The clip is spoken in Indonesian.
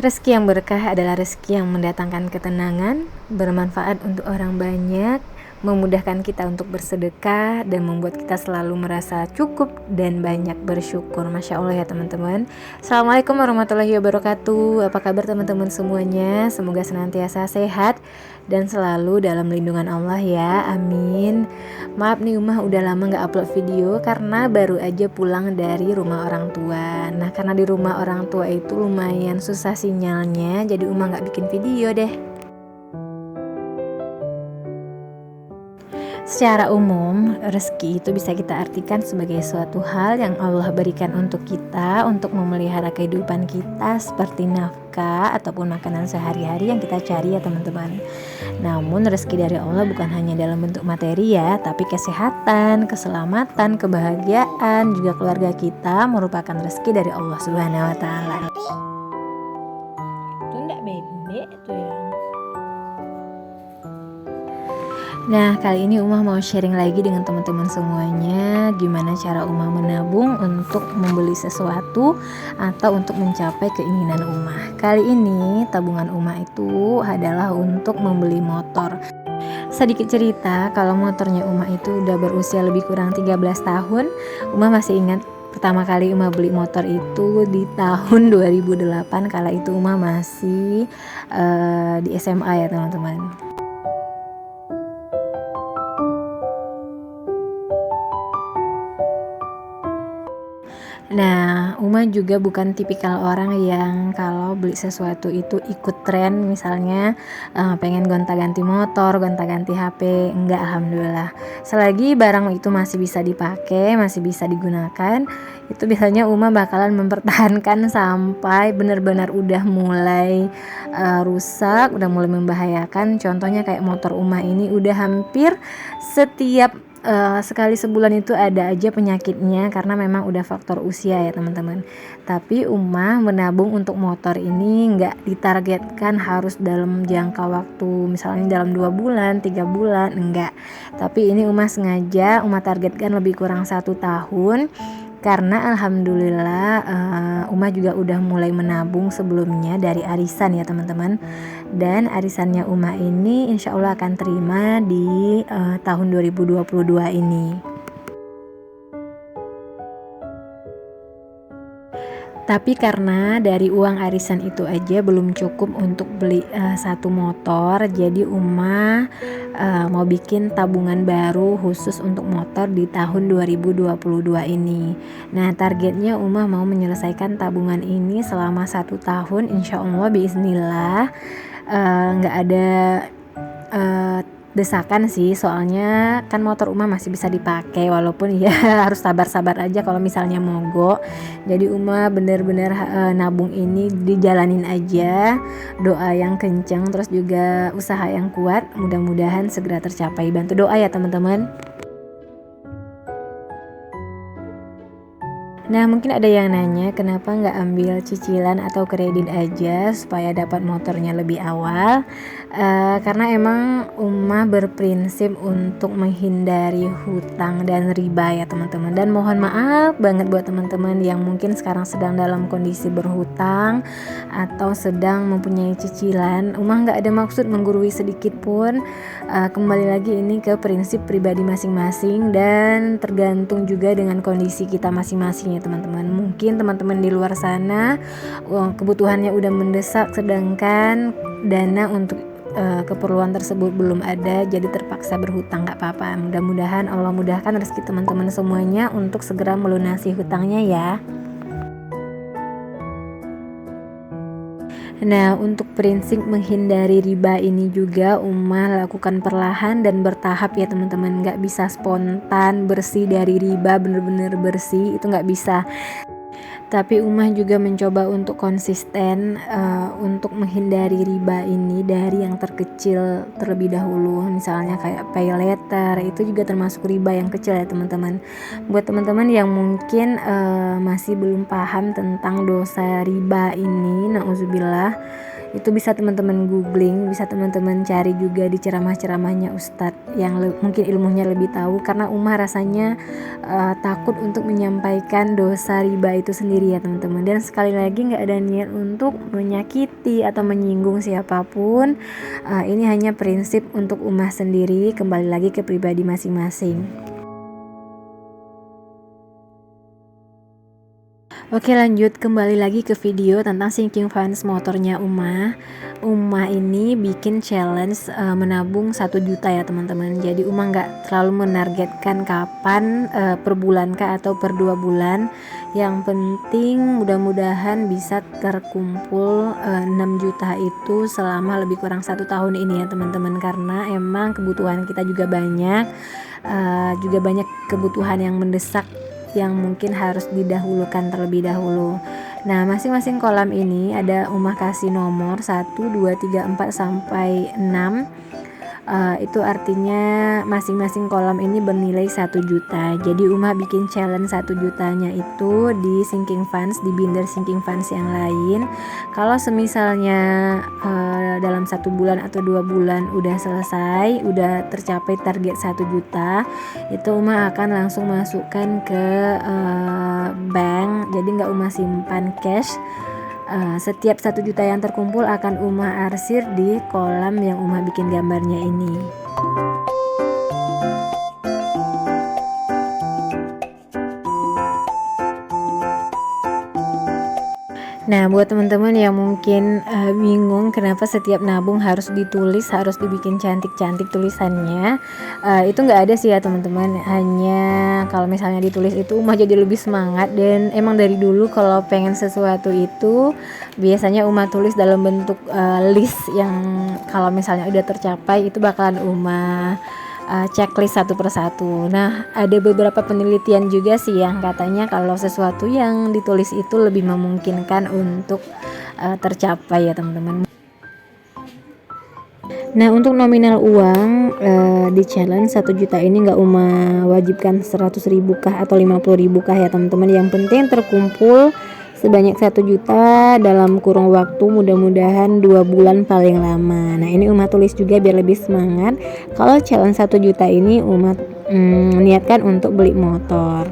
Rezeki yang berkah adalah rezeki yang mendatangkan ketenangan, bermanfaat untuk orang banyak, memudahkan kita untuk bersedekah, dan membuat kita selalu merasa cukup dan banyak bersyukur. Masya Allah ya teman-teman. Assalamualaikum warahmatullahi wabarakatuh. Apa kabar teman-teman semuanya? Semoga senantiasa sehat dan selalu dalam lindungan Allah ya, amin. Maaf nih Umah udah lama gak upload video karena baru aja pulang dari rumah orang tua. Nah karena di rumah orang tua itu lumayan susah sinyalnya, jadi Umah gak bikin video deh. Secara umum, rezeki itu bisa kita artikan sebagai suatu hal yang Allah berikan untuk kita untuk memelihara kehidupan kita seperti nafkah ataupun makanan sehari-hari yang kita cari ya teman-teman. Namun rezeki dari Allah bukan hanya dalam bentuk materi ya, tapi kesehatan, keselamatan, kebahagiaan, juga keluarga kita merupakan rezeki dari Allah Subhanahu wa taala. Itu enggak bebek tuh ya. Nah kali ini Umah mau sharing lagi dengan teman-teman semuanya gimana cara Umah menabung untuk membeli sesuatu atau untuk mencapai keinginan Umah. Kali ini tabungan Umah itu adalah untuk membeli motor. Sedikit cerita, kalau motornya Umah itu udah berusia lebih kurang 13 tahun. Umah masih ingat pertama kali Umah beli motor itu di tahun 2008. Kala itu Umah masih di SMA ya teman-teman. Nah, Uma juga bukan tipikal orang yang kalau beli sesuatu itu ikut tren, misalnya pengen gonta-ganti motor, gonta-ganti HP, enggak, alhamdulillah. Selagi barang itu masih bisa dipakai, masih bisa digunakan, itu biasanya Uma bakalan mempertahankan sampai benar-benar udah mulai rusak, udah mulai membahayakan. Contohnya kayak motor Uma ini udah hampir setiap sekali sebulan itu ada aja penyakitnya karena memang udah faktor usia ya teman-teman. Tapi Umah menabung untuk motor ini nggak ditargetkan harus dalam jangka waktu misalnya dalam 2 bulan, 3 bulan, enggak. Tapi ini Umah sengaja Umah targetkan lebih kurang 1 tahun. Karena alhamdulillah Umah juga udah mulai menabung sebelumnya dari arisan ya teman-teman. Dan arisannya Umah ini insya Allah akan terima di tahun 2022 ini. Tapi karena dari uang arisan itu aja belum cukup untuk beli satu motor, jadi Umah mau bikin tabungan baru khusus untuk motor di tahun 2022 ini. Nah targetnya Umah mau menyelesaikan tabungan ini selama 1 tahun, insya Allah biiznillah. Nggak ada desakan sih, soalnya kan motor Umah masih bisa dipakai walaupun ya harus sabar-sabar aja kalau misalnya mogok. Jadi Umah bener-bener nabung ini dijalanin aja, doa yang kenceng terus juga usaha yang kuat, mudah-mudahan segera tercapai. Bantu doa ya teman-teman. Nah mungkin ada yang nanya kenapa nggak ambil cicilan atau kredit aja supaya dapat motornya lebih awal. Karena emang Umah berprinsip untuk menghindari hutang dan riba ya teman-teman. Dan mohon maaf banget buat teman-teman yang mungkin sekarang sedang dalam kondisi berhutang atau sedang mempunyai cicilan. Umah nggak ada maksud menggurui sedikit pun. Kembali lagi ini ke prinsip pribadi masing-masing dan tergantung juga dengan kondisi kita masing-masing ya teman-teman. Mungkin teman-teman di luar sana kebutuhannya udah mendesak sedangkan dana untuk keperluan tersebut belum ada, jadi terpaksa berhutang. Gak apa-apa, mudah-mudahan Allah mudahkan rezeki teman-teman semuanya untuk segera melunasi hutangnya ya. Nah untuk prinsip menghindari riba ini juga Umah lakukan perlahan dan bertahap ya teman-teman. Gak bisa spontan bersih dari riba, bener-bener bersih, itu gak bisa. Tapi Umah juga mencoba untuk konsisten untuk menghindari riba ini dari yang terkecil terlebih dahulu. Misalnya kayak pay later, itu juga termasuk riba yang kecil ya teman-teman. Buat teman-teman yang mungkin masih belum paham tentang dosa riba ini, na'udzubillah, Itu bisa teman-teman googling, bisa teman-teman cari juga di ceramah-ceramahnya Ustadz yang mungkin ilmunya lebih tahu, karena Umah rasanya takut untuk menyampaikan dosa riba itu sendiri ya teman-teman. Dan sekali lagi nggak ada niat untuk menyakiti atau menyinggung siapapun. Ini hanya prinsip untuk Umah sendiri, kembali lagi ke pribadi masing-masing. Oke, lanjut kembali lagi ke video tentang sinking funds motornya Umah. Umah ini bikin challenge menabung 1 juta ya teman-teman. Jadi Umah nggak terlalu menargetkan kapan, per bulan kah atau per 2 bulan. Yang penting mudah-mudahan bisa terkumpul 6 juta itu selama lebih kurang 1 tahun ini ya teman-teman. Karena emang kebutuhan kita juga banyak, juga banyak kebutuhan yang mendesak yang mungkin harus didahulukan terlebih dahulu. Nah, masing-masing kolam ini ada Umah kasih nomor 1, 2, 3, 4 sampai 6. Itu artinya masing-masing kolam ini bernilai 1 juta. Jadi Umah bikin challenge 1 jutanya itu di sinking funds, di binder sinking funds yang lain. Kalau semisalnya dalam 1 bulan atau 2 bulan udah selesai, udah tercapai target 1 juta, itu Umah akan langsung masukkan ke bank. Jadi nggak Umah simpan cash. Setiap 1 juta yang terkumpul akan Umah arsir di kolam yang Umah bikin gambarnya ini. Nah, buat teman-teman yang mungkin bingung kenapa setiap nabung harus ditulis, harus dibikin cantik-cantik tulisannya, itu nggak ada sih ya teman-teman. Hanya kalau misalnya ditulis itu Umah jadi lebih semangat, dan emang dari dulu kalau pengen sesuatu itu biasanya Umah tulis dalam bentuk list yang kalau misalnya udah tercapai itu bakalan Umah checklist satu persatu. Nah, ada beberapa penelitian juga sih yang katanya kalau sesuatu yang ditulis itu lebih memungkinkan untuk tercapai ya teman-teman. Nah, untuk nominal uang di challenge 1 juta ini nggak Umah wajibkan 100.000 kah atau 50.000 kah ya teman-teman. Yang penting terkumpul sebanyak 1 juta dalam kurun waktu mudah-mudahan 2 bulan paling lama. Nah, ini Umah tulis juga biar lebih semangat. Kalau challenge 1 juta ini Umah niatkan untuk beli motor.